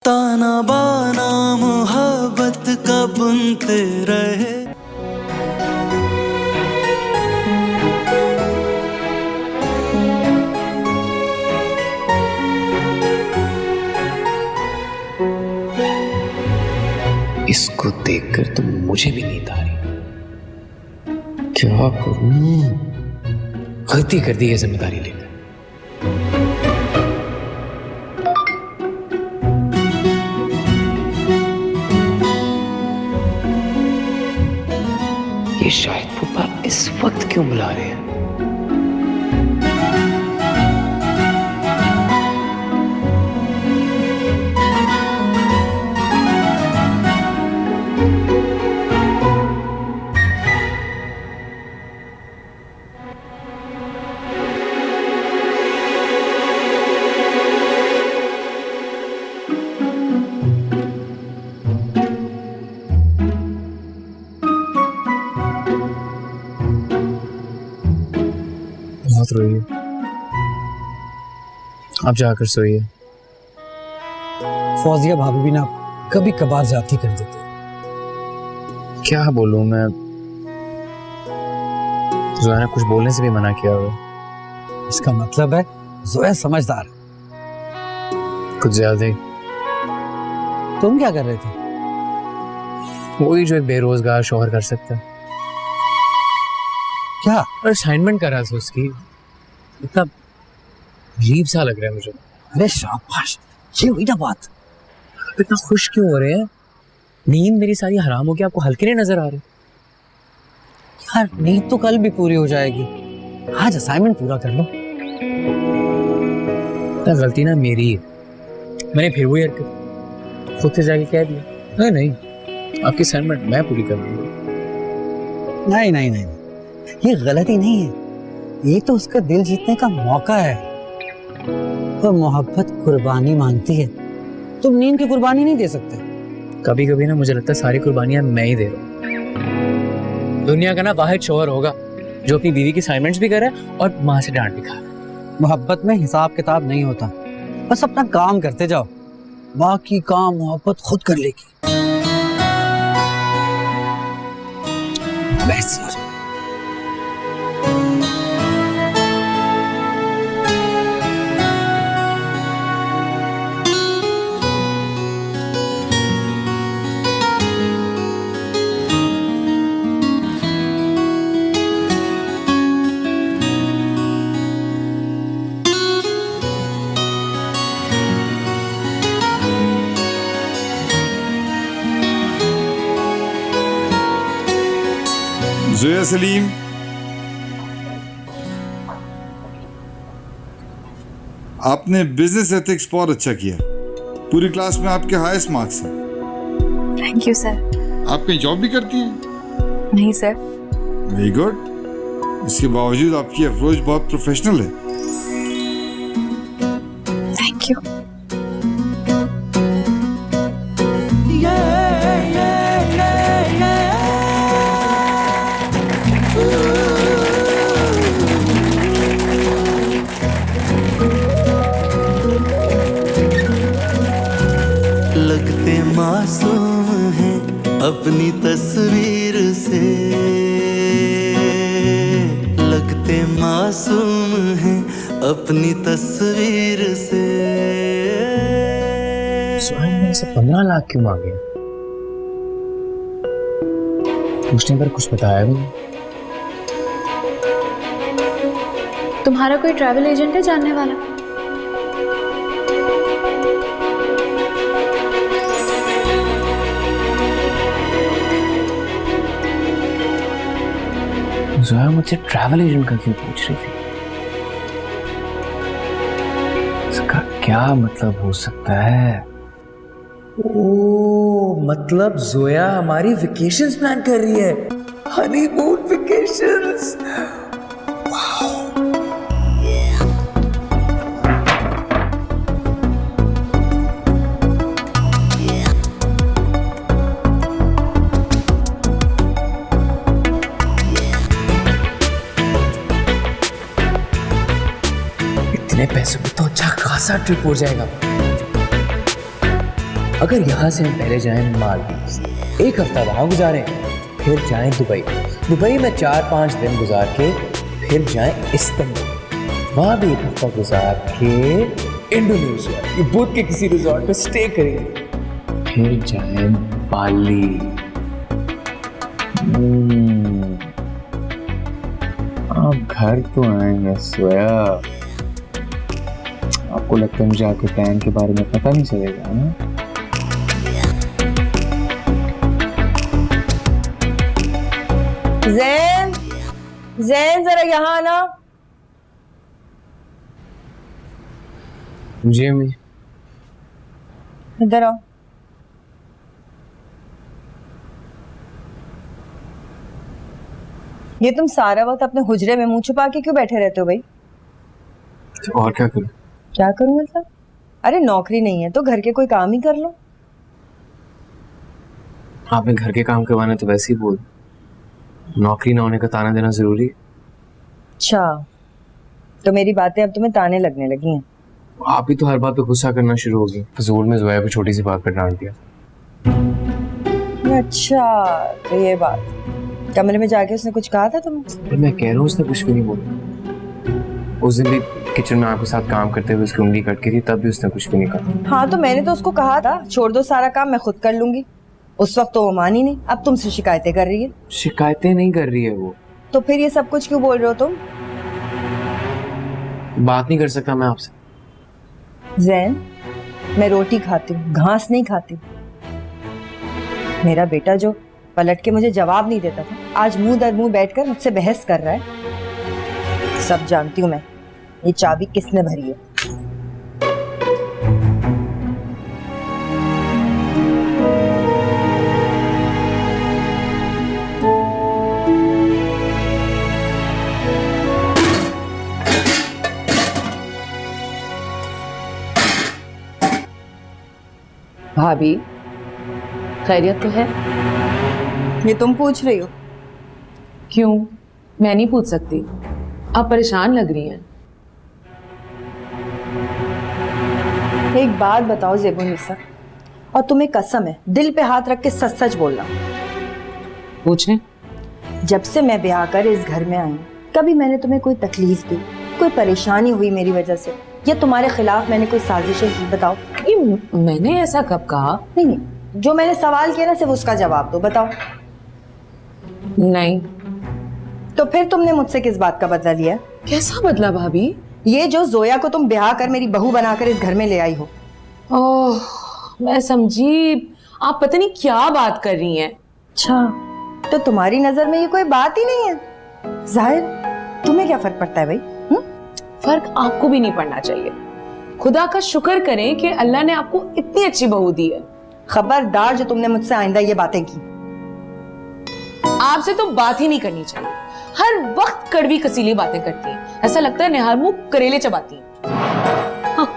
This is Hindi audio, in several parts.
ताना बाना मोहब्बत का बुनते रहे। इसको देखकर तो मुझे भी नींद आ रही। क्या करूं? गलती कर दी है जिम्मेदारी लेकर। ये शायद पापा इस वक्त क्यों बुला रहे हैं? बहुत रोई है। अब जाकर सोइए। फौजिया भाभी भी ना कभी कभार जाती कर देते। क्या बोलूं मैं, जोया ने कुछ बोलने से भी मना किया हुआ। इसका मतलब है जोया समझदार है। कुछ ज्यादा ही। तुम क्या कर रहे थे? वही जो एक बेरोजगार शौहर कर सकता है। क्या? असाइनमेंट कर रहा था उसकी। इतना अजीब सा लग रहा है मुझे। अरे शाबाश, ये हुई ना बात। इतना खुश क्यों हो रहे हैं? नींद मेरी सारी हराम हो गई, आपको हल्के नहीं नजर आ रहे? यार नींद तो कल भी पूरी हो जाएगी, आज असाइनमेंट पूरा कर लो। तो गलती ना मेरी है, मैंने फिर वही हरकत खुद से जाके कह दिया। नहीं, आपकी असाइनमेंट मैं पूरी कर लूंगा। नहीं नहीं नहीं, ये गलती नहीं है, ये तो उसका दिल जीतने का मौका है। तो मोहब्बत कुर्बानी मांगती है, तुम नींद की कुर्बानी नहीं दे सकते। कभी कभी ना मुझे लगता है सारी कुर्बानियां मैं ही दे रहा हूँ। दुनिया का ना वाहिद शौहर होगा जो अपनी बीवी की असाइनमेंट्स भी करे और माँ से डांट भी खा रहा। मोहब्बत में हिसाब किताब नहीं होता, बस अपना काम करते जाओ, बाकी काम मोहब्बत खुद कर लेगी। वैसे हो जाए। जोया सलीम, आपने बिजनेस एथिक्स बहुत अच्छा किया। पूरी क्लास में आपके हाईएस्ट मार्क्स हैं। Thank you sir. आप कहीं जॉब भी करती हैं? नहीं सर। Very good. इसके बावजूद आपकी अप्रोच बहुत प्रोफेशनल है। Thank you. लगते मासूम हैं अपनी तस्वीर से, लगते मासूम हैं अपनी तस्वीर से। सोहन ने से 15 लाख क्यों मांगे? पूछने पर कुछ बताया भी नहीं। तुम्हारा कोई ट्रैवल एजेंट है जानने वाला? जोया मुझसे ट्रैवल एजेंट का क्यों पूछ रही थी? इसका क्या मतलब हो सकता है? ओ, मतलब जोया हमारी वेकेशंस प्लान कर रही है। Honeymoon vacations. इतने पैसों में तो अच्छा खासा ट्रिप हो जाएगा। अगर यहाँ से हम पहले जाएं मालदीव, एक हफ्ता वहाँ गुजारें, फिर जाएं दुबई, दुबई में 4-5 दिन गुजार के फिर जाएं इस्तांबुल, वहाँ भी एक हफ्ता गुजार के इंडोनेशिया ये बुध के किसी रिजॉर्ट पे स्टे करेंगे, फिर जाएं बाली। आप घर तो आएंगे सोया, आपको लगता है मुझे आपके प्लान के बारे में पता नहीं चलेगा ना? ज़ैन, ज़ैन जरा यहाँ आना। जी अम्मी। इधर आओ। ये तुम सारा वक्त अपने हुजरे में मुंह छुपा के क्यों बैठे रहते हो भाई? और क्या करूं? क्या करूं मतलब? अरे नौकरी नहीं है तो घर के कोई काम ही कर लो। आपने घर के काम करवाने तो वैसे ही बोल, नौकरी ना होने का ताना देना जरूरी है। अच्छा, तो मेरी बातें अब तुम्हें ताने लगने लगी हैं। आप ही तो हर बात पे गुस्सा करना शुरू हो गई। फजूल में जोया को छोटी सी बात पर डांट दिया। अच्छा तो ये बात, कमरे में जाके उसने कुछ कहा था तुम्हें? पर मैं कह रहा हूँ उसने कुछ भी नहीं बोला। उस दिन भी किचन में आपके साथ काम करते हुए उसकी उंगली कट गई थी, तब भी उसने कुछ भी नहीं कहा। हाँ तो मैंने तो उसको कहा था छोड़ दो सारा काम, मैं खुद कर लूंगी। उस वक्त तो वो मानी नहीं, अब तुमसे शिकायतें कर रही है। शिकायतें नहीं कर रही है वो। तो फिर ये सब कुछ क्यों बोल रहे हो तुम? बात नहीं कर सकता मैं आपसे। ज़ैन, मैं रोटी खाती हूँ, घास नहीं खाती। मेरा बेटा जो पलट के मुझे जवाब नहीं देता था, आज मुंह दर मुंह बैठकर मुझसे बहस कर रहा है। सब जानती हूँ मैं, ये चाबी किसने भरी है। भाभी, खैरियत तो है? ये तुम पूछ रही हो? क्यों, मैं नहीं पूछ सकती। आप परेशान लग रही हैं। एक बात बताओ ज़ेबुन्निसा, और तुम्हें कसम है दिल पे हाथ रख के सच सच बोलना, पूछें। जब से मैं ब्याह कर इस घर में आई, कभी मैंने तुम्हें कोई तकलीफ दी, कोई परेशानी हुई मेरी वजह से, या तुम्हारे खिलाफ मैंने कोई साजिशें की? बताओ। ये मैंने ऐसा कब कहा? नहीं, जो मैंने सवाल किया ना सिर्फ उसका जवाब दो। बताओ। नहीं। तो फिर तुमने मुझसे किस बात का बदला लिया? कैसा बदला भाभी? ये जो जोया को तुम ब्याह कर मेरी बहू बनाकर इस घर में ले आई हो। ओह, मैं समझी। आप पता नहीं क्या बात कर रही हैं। अच्छा, तो तुम्हारी नजर में ये कोई बात ही नहीं है? जाहिर, तुम्हें क्या फर्क पड़ता है भाई? फर्क आपको भी नहीं पड़ना चाहिए। खुदा का शुक्र करें कि अल्लाह ने आपको इतनी अच्छी बहू दी है। खबरदार जो तुमने मुझसे आइंदा ये बातें की। आपसे तो बात ही नहीं करनी चाहिए। हर वक्त कड़वी कसीली बातें करती हैं, ऐसा लगता है निहार मुंह करेले चबाती हैं। हाँ।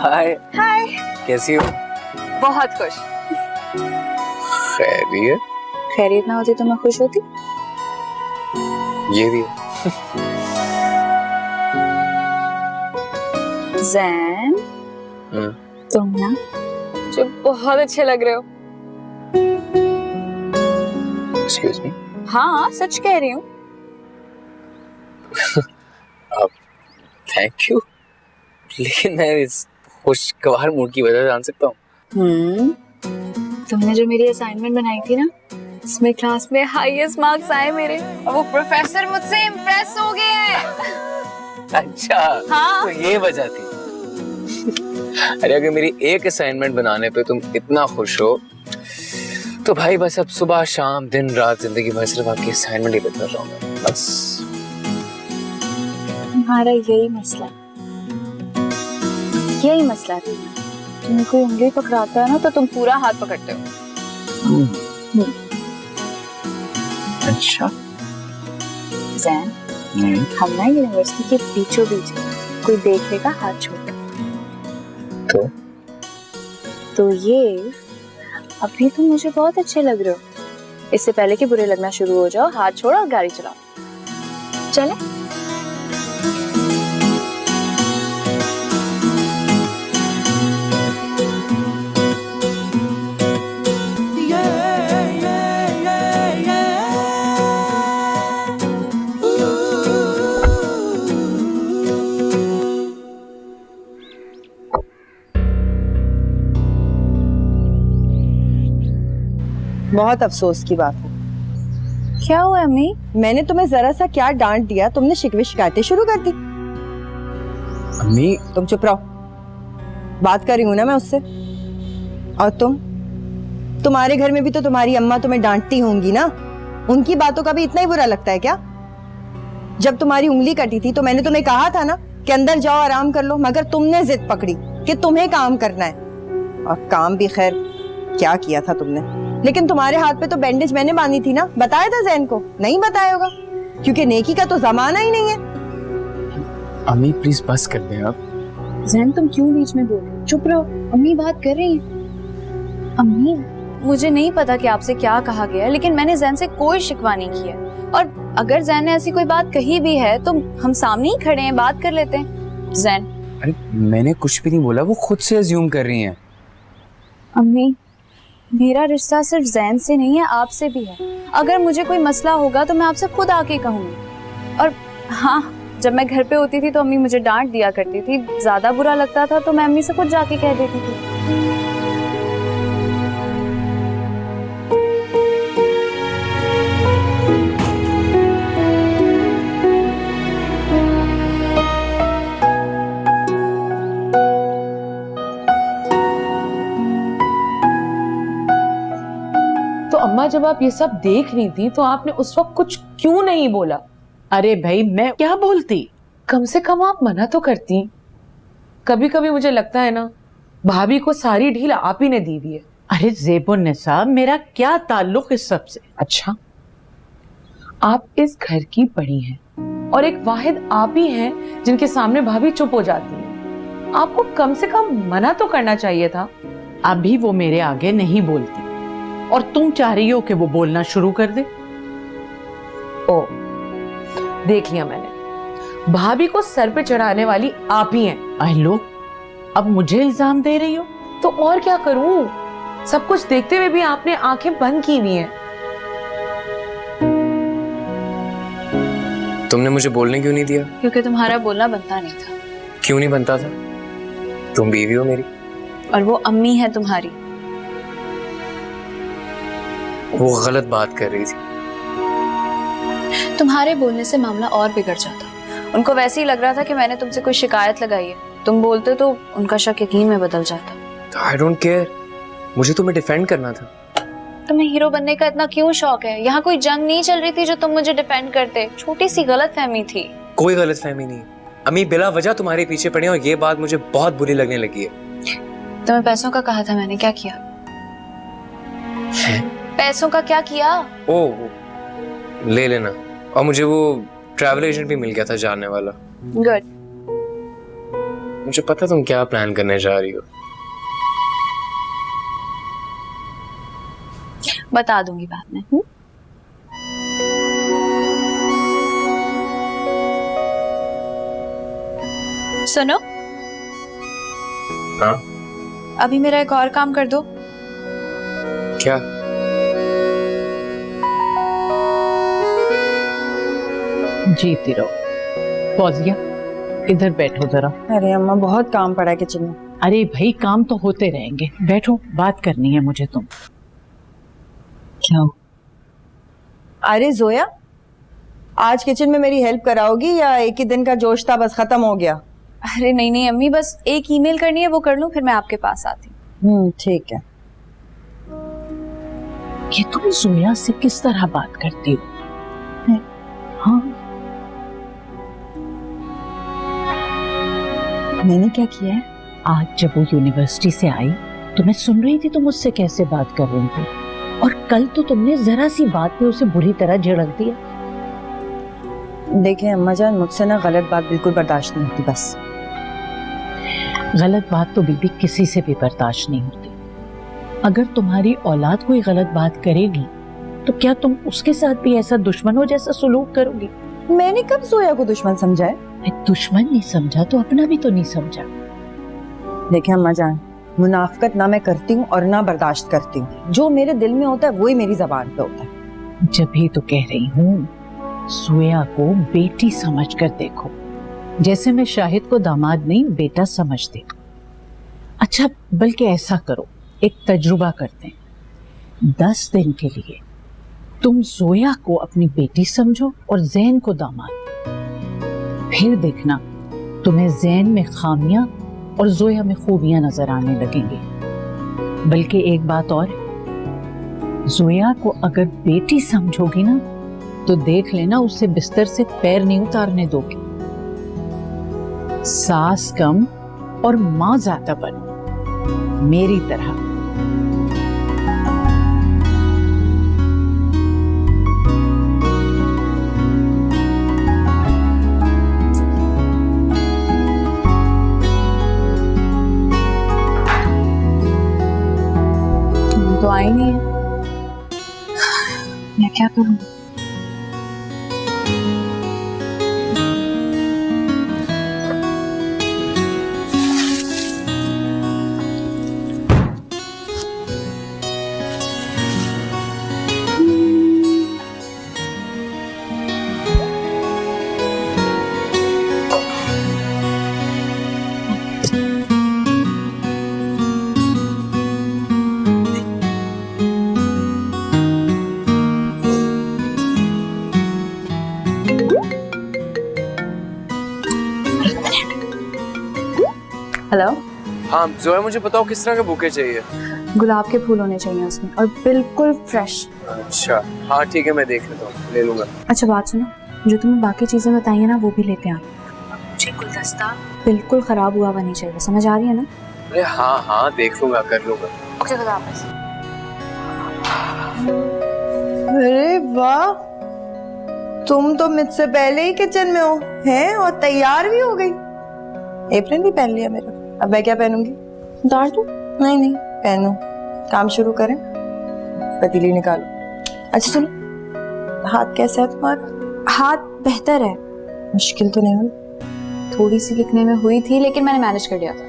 हाय। हाय। कैसी हो? बहुत खुश। खैरियत? खैरियत ना होती तो मैं खुश होती? ये भी है। ज़ैन, तुम ना मुझे बहुत अच्छे लग रहे हो। Excuse me? हाँ, सच कह रही हूँ। थैंक यू, लेकिन मैं इस खुशगवार मूड की वजह जान सकता हूँ? तुमने जो मेरी असाइनमेंट बनाई थी ना, इसमें क्लास में हाईएस्ट मार्क्स आए मेरे, और वो प्रोफेसर मुझसे इम्प्रेस हो गए हैं। अच्छा, हाँ। तो ये वजह थी। अरे अगर मेरी एक असाइनमेंट बनाने पे तुम इतना खुश हो, तो भाई बस अब सुबह शाम दिन रात जिंदगी भर सिर्फ आपकी असाइनमेंट ही लिखता रहूंगा, बस। तुम्हारा यही मसला है, यही मसला है। तुम्हें कोई उंगली पकड़ाता है ना तो तुम पूरा हाथ पकड़ते हो। अच्छा। ज़ैन, हम ना यूनिवर्सिटी के बीचों बीच कोई देख लेगा हाथ छोड़ तो तो ये अभी तुम मुझे बहुत अच्छे लग रहे हो। इससे पहले कि बुरे लगना शुरू हो जाओ, हाथ छोड़ो और गाड़ी चलाओ। चले? बहुत अफसोस की बात है। क्या हुआ अम्मी? मैंने तुम्हें जरा सा क्या डांट दिया, तुमने शिकवे शिकायतें शुरू कर दी। अम्मी तुम चुप रहो, बात कर रही हूं ना मैं उससे। और तुम्हारे घर में भी तो तुम्हारी अम्मा तुम्हें डांटती होंगी ना, उनकी बातों का भी इतना ही बुरा लगता है क्या? जब तुम्हारी उंगली कटी थी तो मैंने तुम्हें कहा था ना कि अंदर जाओ आराम कर लो, मगर तुमने जिद पकड़ी कि तुम्हें काम करना है। और काम भी खैर क्या किया था तुमने, लेकिन तुम्हारे हाथ पे तो बैंडेज मैंने बांधी थी ना, बताया था जैन को? नहीं बताया होगा, क्योंकि नेकी का तो जमाना ही नहीं है। अम्मी प्लीज बस कर दे अब। जैन तुम क्यों बीच में बोल रहे हो? चुप रहो, अम्मी बात कर रही हैं। अम्मी मुझे नहीं पता कि आपसे क्या कहा गया है, लेकिन मैंने जैन से कोई शिकवा नहीं किया। और अगर जैन ने ऐसी कोई बात कही भी है तो हम सामने ही खड़े हैं, बात कर लेते हैं। जैन अरे मैंने कुछ भी नहीं बोला, वो खुद से अज्यूम कर रही हैं। अम्मी मेरा रिश्ता सिर्फ जैन से नहीं है, आपसे भी है। अगर मुझे कोई मसला होगा तो मैं आपसे खुद आके कहूंगी। और हाँ, जब मैं घर पे होती थी तो अम्मी मुझे डांट दिया करती थी, ज्यादा बुरा लगता था तो मैं अम्मी से खुद जाके कह देती थी। तो अम्मा जब आप ये सब देख रही थी तो आपने उस वक्त कुछ क्यों नहीं बोला? अरे भाई मैं क्या बोलती, कम से कम आप मना तो करती। कभी कभी मुझे लगता है ना, भाभी को सारी ढील आप ही ने दी हुई है। अरे ज़ेबुन्निसा मेरा क्या ताल्लुक इस सब से? अच्छा, आप इस घर की बड़ी हैं और एक वाहिद आप ही हैं जिनके सामने भाभी चुप हो जाती है। आपको कम से कम मना तो करना चाहिए था। अभी वो मेरे आगे नहीं बोलती और तुम चाह रही हो कि वो बोलना शुरू कर दे। ओ, देख लिया मैंने, भाभी को सर पे चढ़ाने वाली आप ही हैं। आई लो, अब मुझे इल्जाम दे रही हो? तो और क्या करूं, सब कुछ देखते हुए भी आपने आंखें बंद की हुई हैं। तुमने मुझे बोलने क्यों नहीं दिया? क्योंकि तुम्हारा बोलना बनता नहीं था। क्यों नहीं बनता था? तुम बीवी हो मेरी और वो अम्मी है तुम्हारी। वो गलत बात कर रही थी। तुम्हारे बोलने से मामला और बिगड़ जाता। उनको वैसे ही लग रहा था कि मैंने तुमसे कोई शिकायत लगाई है। तुम बोलते तो उनका शक यकीन में बदल जाता। आई डोंट केयर, मुझे तुम्हें डिफेंड करना था। तुम्हें हीरो बनने का इतना क्यों शौक है? यहाँ कोई जंग नहीं चल रही थी जो तुम मुझे डिफेंड करते। छोटी सी गलतफहमी थी। कोई गलतफहमी नहीं। अम्मी बिला वजह तुम्हारे पीछे पड़े और ये बात मुझे बहुत बुरी लगने लगी है। तुम्हें पैसों का कहा था, मैंने क्या किया? पैसों का क्या किया? ओ ले लेना। और मुझे वो ट्रैवल एजेंट भी मिल गया था जानने वाला। गुड। मुझे पता तुम क्या प्लान करने जा रही हो। बता दूंगी बाद में। सुनो, हाँ अभी मेरा एक और काम कर दो। क्या? जीती रहो। फौजिया इधर बैठो जरा। अरे अम्मा बहुत काम पड़ा है किचन में। अरे भाई काम तो होते रहेंगे, बैठो, बात करनी है मुझे तुम। क्या? अरे जोया, आज किचन में मेरी हेल्प कराओगी या एक ही दिन का जोश था बस खत्म हो गया? अरे नहीं नहीं अम्मी, बस एक ईमेल करनी है, वो कर लूं फिर मैं आपके पास आती हूँ। ठीक है। ये तुम जोया से किस तरह बात करती हो? हाँ मैंने क्या किया है? आज जब वो यूनिवर्सिटी से आई तो मैं सुन रही थी तुम उससे कैसे बात कर रही थी, और कल तो तुमने जरा सी बात पे उसे बुरी तरह झिड़क दिया। देखिए अम्मा जान, मुझसे ना गलत बात बिल्कुल बर्दाश्त नहीं होती बस। गलत बात तो बीबी किसी से भी बर्दाश्त नहीं होती। अगर तुम्हारी औलाद कोई गलत बात करेगी तो क्या तुम उसके साथ भी ऐसा दुश्मनों जैसा सलूक करोगी? मैंने कब जोया को दुश्मन समझा है? मैं दुश्मन नहीं समझा तो अपना भी तो नहीं समझा। देखिए अम्मा जान, मुनाफकत ना मैं करती हूँ और ना बर्दाश्त करती हूँ। जो मेरे दिल में होता है वही मेरी जबान पे होता है। जब भी तो कह रही हूँ सोया को बेटी समझ कर देखो, जैसे मैं शाहिद को दामाद नहीं बेटा समझती। अच्छा बल्कि ऐसा करो, एक तजुर्बा करते हैं। 10 दिन के लिए तुम जोया को अपनी बेटी समझो और जैन को दामाद। फिर देखना तुम्हें जैन में खामियां और जोया में खूबियां नजर आने लगेंगी। बल्कि एक बात और, जोया को अगर बेटी समझोगी ना तो देख लेना उससे बिस्तर से पैर नहीं उतारने दोगी। सास कम और मां ज्यादा बनो, मेरी तरह। तो आई नहीं है, मैं क्या करूं? हेलो। हाँ जोया, मुझे बताओ किस तरह के बुके चाहिए? गुलाब के फूल होने चाहिए उसमें और बिल्कुल फ्रेश। अच्छा हाँ ठीक है, मैं देख लेता हूँ, ले लूंगा। अच्छा बात सुनो, जो तुम्हें बाकी चीजें बताई है ना वो भी लेते आना। मुझे गुलदस्ता बिल्कुल खराब हुआ नहीं चाहिए, समझ आ रही है ना? अरे हाँ हाँ देख लूंगा, कर लूंगा। ओके खुदा हाफिज़। अरे वाह, तुम तो मुझसे पहले ही किचन में हो हैं और तैयार भी हो गई। एप्रन भी पहन लिया मेरा, अब मैं क्या पहनूंगी? उतार दूं? नहीं नहीं पहनो, काम शुरू करें। पतीली निकालो। अच्छा सुनो, हाथ कैसा है तुम्हारा? हाथ बेहतर है। मुश्किल तो नहीं हुई? थोड़ी सी लिखने में हुई थी लेकिन मैंने मैनेज कर लिया था।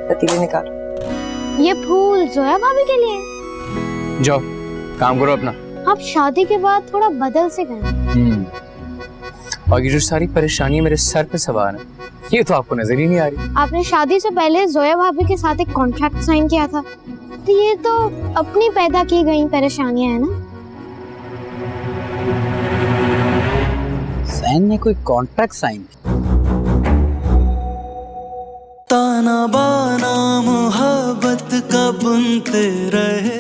पतीली निकालो। ये फूल जोया भाभी के लिए? जाओ काम करो अपना। आप शादी के बाद थोड़ा बदल से गए। और ये जो सारी परेशानी मेरे सर पे सवार है, ये तो आपको नजर ही नहीं आ रही। आपने शादी से पहले जोया भाभी के साथ एक कॉन्ट्रैक्ट साइन किया था, तो ये तो अपनी पैदा की गई परेशानियां है ना? सैन ने कोई कॉन्ट्रैक्ट साइन? ताना बाना मोहब्बत का बुनते रहे।